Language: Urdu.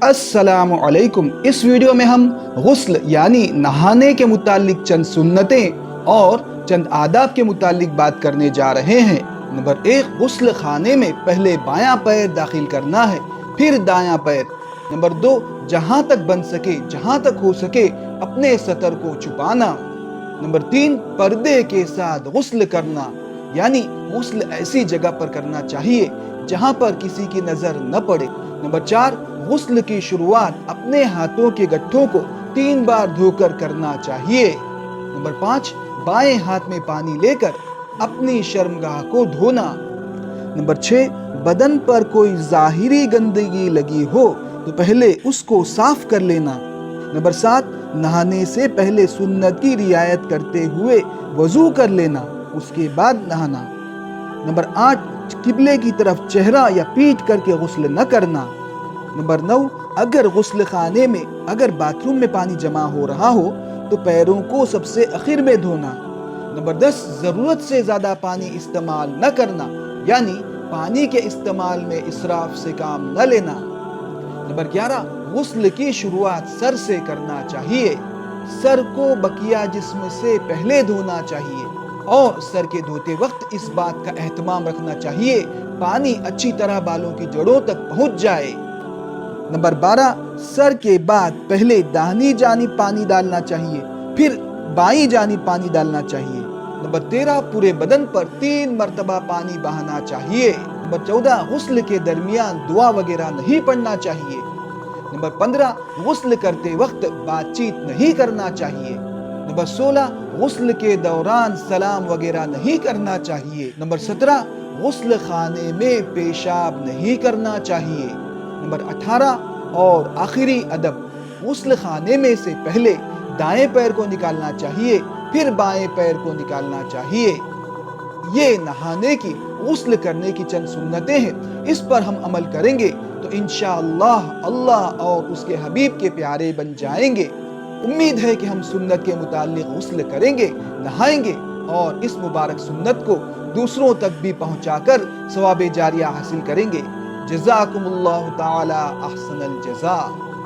السلام علیکم۔ اس ویڈیو میں ہم غسل یعنی نہانے کے متعلق چند سنتیں اور چند آداب کے متعلق بات کرنے جا رہے ہیں۔ نمبر 1، غسل خانے میں پہلے بایاں پیر داخل کرنا ہے، پھر دایاں پیر۔ نمبر 2، جہاں تک بن سکے، جہاں تک ہو سکے اپنے سطر کو چھپانا۔ نمبر 3، پردے کے ساتھ غسل کرنا، یعنی غسل ایسی جگہ پر کرنا چاہیے جہاں پر کسی کی نظر نہ پڑے۔ نمبر 4، غسل کی شروعات اپنے ہاتھوں کے گٹھوں کو 3 بار دھو کر کرنا چاہیے۔ نمبر 5، بائیں ہاتھ میں پانی لے کر اپنی شرمگاہ کو دھونا۔ نمبر 6، بدن پر کوئی ظاہری گندگی لگی ہو تو پہلے اس کو صاف کر لینا۔ نمبر 7، نہانے سے پہلے سنت کی رعایت کرتے ہوئے وضو کر لینا، اس کے بعد نہانا۔ نمبر 8، قبلے کی طرف چہرہ یا پیٹھ کر کے غسل نہ کرنا۔ نمبر 9، اگر غسل خانے میں باتھ روم میں پانی جمع ہو رہا ہو تو پیروں کو سب سے آخر میں دھونا۔ نمبر 10، ضرورت سے زیادہ پانی استعمال نہ کرنا، یعنی پانی کے استعمال میں اسراف سے کام نہ لینا۔ نمبر 11، غسل کی شروعات سر سے کرنا چاہیے۔ سر کو بقیہ جسم سے پہلے دھونا چاہیے اور سر کے دھوتے وقت اس بات کا اہتمام رکھنا چاہیے پانی اچھی طرح بالوں کی جڑوں تک پہنچ جائے۔ نمبر 12، سر کے بعد پہلے داہنی جانب پانی ڈالنا چاہیے، پھر بائیں جانب پانی ڈالنا چاہیے۔ نمبر 13، پورے بدن پر 3 مرتبہ پانی بہانا چاہیے۔ نمبر 14، غسل کے درمیان دعا وغیرہ نہیں پڑھنا چاہیے۔ نمبر 15، غسل کرتے وقت بات چیت نہیں کرنا چاہیے۔ نمبر 16، غسل کے دوران سلام وغیرہ نہیں کرنا چاہیے۔ نمبر 17، غسل خانے میں پیشاب نہیں کرنا چاہیے۔ نمبر 18 اور آخری ادب، غسل خانے میں سے پہلے دائیں پیر کو نکالنا چاہیے، پھر بائیں پیر کو نکالنا چاہیے۔ یہ نہانے کی، غسل کرنے کی چند سنتیں ہیں، اس پر ہم عمل کریں گے تو انشاءاللہ اللہ اور اس کے حبیب کے پیارے بن جائیں گے۔ امید ہے کہ ہم سنت کے متعلق غسل کریں گے، نہائیں گے اور اس مبارک سنت کو دوسروں تک بھی پہنچا کر ثواب جاریہ حاصل کریں گے۔ جزاکم اللہ تعالی احسن الجزاء۔